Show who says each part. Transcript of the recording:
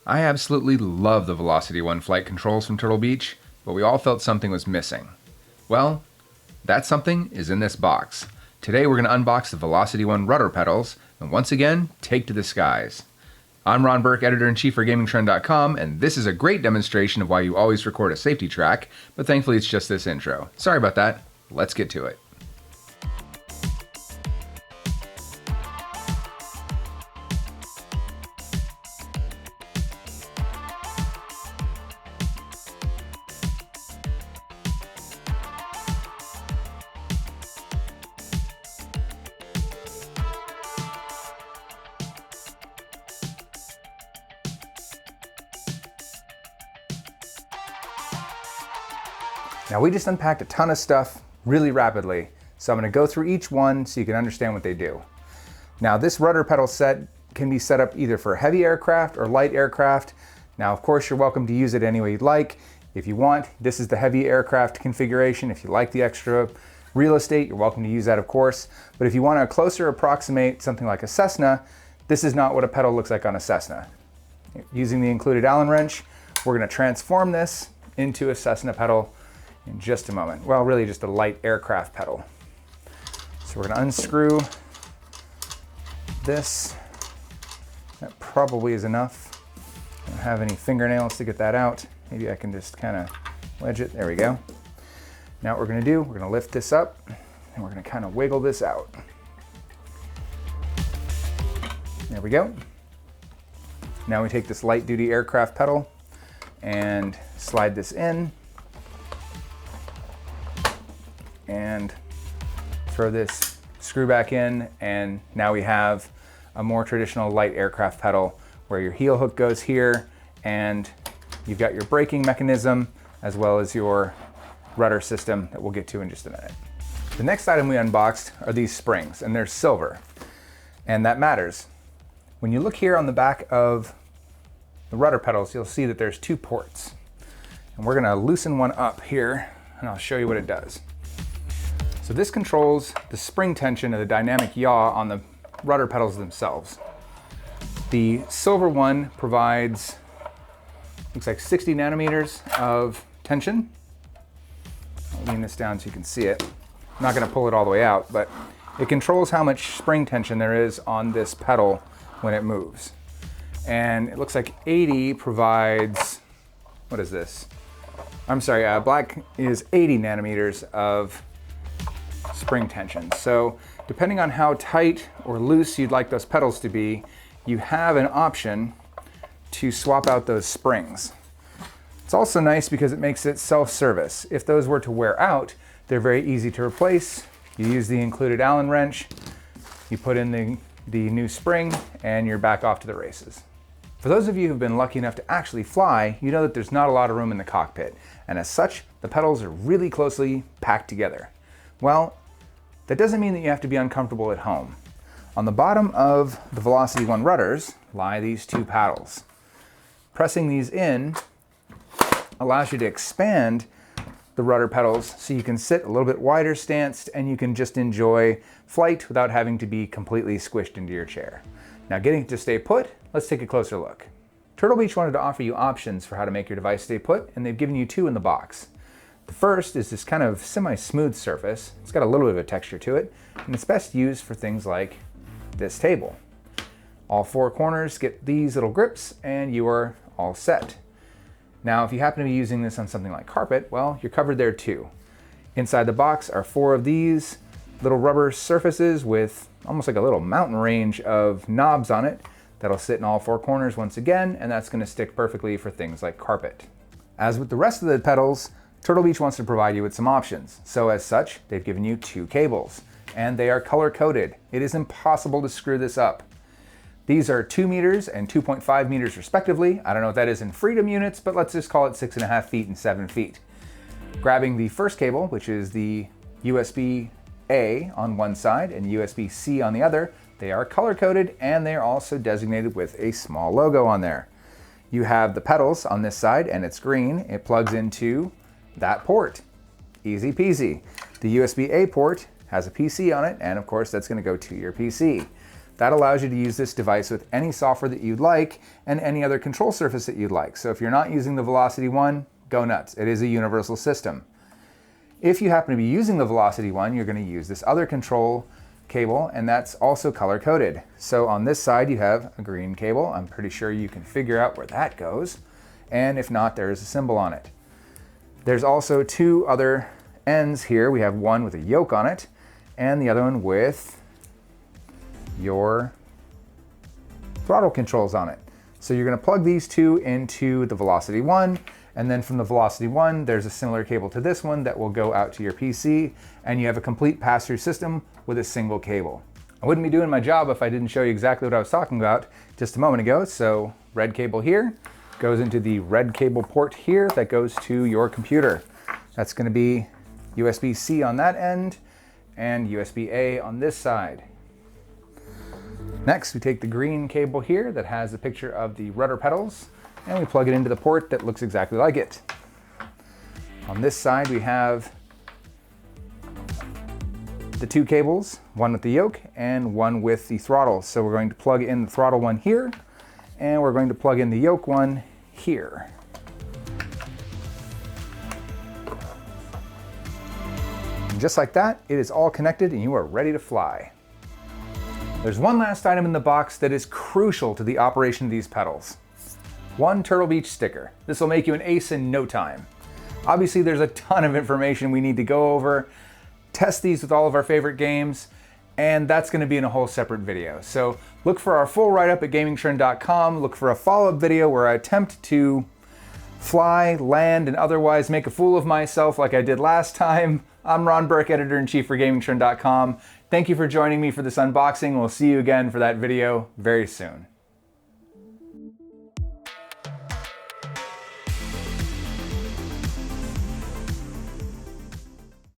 Speaker 1: I absolutely love the Velocity One flight controls from Turtle Beach, but we all felt something was missing. Well, that something is in this box. Today we're going to unbox the Velocity One rudder pedals and once again take to the skies. I'm Ron Burke, editor-in-chief for GamingTrend.com, and this is a great demonstration of why you always record a safety track, but thankfully it's just this intro. Sorry about that. Let's get to it. Now we just unpacked a ton of stuff really rapidly, so I'm going to go through each one so you can understand what they do. Now this rudder pedal set can be set up either for heavy aircraft or light aircraft. Now of course you're welcome to use it any way you'd like. If you want, this is the heavy aircraft configuration. If you like the extra real estate, you're welcome to use that of course. But if you want to closer approximate something like a Cessna, this is not what a pedal looks like on a Cessna. Using the included Allen wrench, we're going to transform this into a Cessna pedal in just a moment. Well, really just a light aircraft pedal. So we're going to unscrew this. That probably is enough. I don't have any fingernails to get that out. Maybe I can just kind of wedge it. There we go. Now what we're going to do, we're going to lift this up and we're going to kind of wiggle this out. There we go. Now we take this light duty aircraft pedal and slide this in and throw this screw back in, and now we have a more traditional light aircraft pedal where your heel hook goes here and you've got your braking mechanism as well as your rudder system that we'll get to in just a minute. The next item we unboxed are these springs, and they're silver, and that matters. When you look here on the back of the rudder pedals, you'll see that there's two ports, and we're going to loosen one up here and I'll show you what it does. So this controls the spring tension of the dynamic yaw on the rudder pedals themselves. The silver one provides, looks like 60 nanometers of tension. I'll lean this down so you can see it. I'm not going to pull it all the way out, but it controls how much spring tension there is on this pedal when it moves. And it looks like 80 provides, what is this? I'm sorry, black is 80 nanometers of spring tension. So depending on how tight or loose you'd like those pedals to be, you have an option to swap out those springs. It's also nice because it makes it self-service. If those were to wear out, they're very easy to replace. You use the included Allen wrench, you put in the new spring, and you're back off to the races. For those of you who've been lucky enough to actually fly, you know that there's not a lot of room in the cockpit, and as such, the pedals are really closely packed together. Well, that doesn't mean that you have to be uncomfortable at home. On the bottom of the Velocity One rudders lie these two paddles. Pressing these in allows you to expand the rudder pedals so you can sit a little bit wider stanced and you can just enjoy flight without having to be completely squished into your chair. Now getting it to stay put, let's take a closer look. Turtle Beach wanted to offer you options for how to make your device stay put, and they've given you two in the box. The first is this kind of semi-smooth surface. It's got a little bit of a texture to it, and it's best used for things like this table. All four corners get these little grips and you are all set. Now, if you happen to be using this on something like carpet, well, you're covered there too. Inside the box are four of these little rubber surfaces with almost like a little mountain range of knobs on it that'll sit in all four corners once again, and that's going to stick perfectly for things like carpet. As with the rest of the pedals, Turtle Beach wants to provide you with some options. So as such, they've given you two cables, and they are color coded. It is impossible to screw this up. These are 2 meters and 2.5 meters respectively. I don't know what that is in freedom units, but let's just call it 6.5 feet and 7 feet. Grabbing the first cable, which is the USB-A on one side and USB-C on the other, they are color coded and they are also designated with a small logo on there. You have the pedals on this side and it's green. It plugs into that port. Easy peasy. The USB-A port has a PC on it, and of course that's going to go to your PC. that allows you to use this device with any software that you'd like and any other control surface that you'd like. So if you're not using the Velocity one, go nuts. It is a universal system. If you happen to be using the Velocity one, you're going to use this other control cable, and that's also color-coded. So on this side you have a green cable. I'm pretty sure you can figure out where that goes, and if not, there is a symbol on it. There's also two other ends here. We have one with a yoke on it, and the other one with your throttle controls on it. So you're going to plug these two into the Velocity one, and then from the Velocity one, there's a similar cable to this one that will go out to your PC, and you have a complete pass-through system with a single cable. I wouldn't be doing my job if I didn't show you exactly what I was talking about just a moment ago. So red cable here goes into the red cable port here that goes to your computer. That's going to be USB-C on that end and USB-A on this side. Next, we take the green cable here that has a picture of the rudder pedals, and we plug it into the port that looks exactly like it. On this side, we have the two cables, one with the yoke and one with the throttle. So we're going to plug in the throttle one here, and we're going to plug in the yoke one here. And just like that, it is all connected and you are ready to fly. There's one last item in the box that is crucial to the operation of these pedals. One Turtle Beach sticker. This will make you an ace in no time. Obviously, there's a ton of information we need to go over, test these with all of our favorite games, and that's going to be in a whole separate video. So look for our full write-up at gamingtrend.com. Look for a follow-up video where I attempt to fly, land, and otherwise make a fool of myself like I did last time. I'm Ron Burke, Editor-in-Chief for gamingtrend.com. Thank you for joining me for this unboxing. We'll see you again for that video very soon.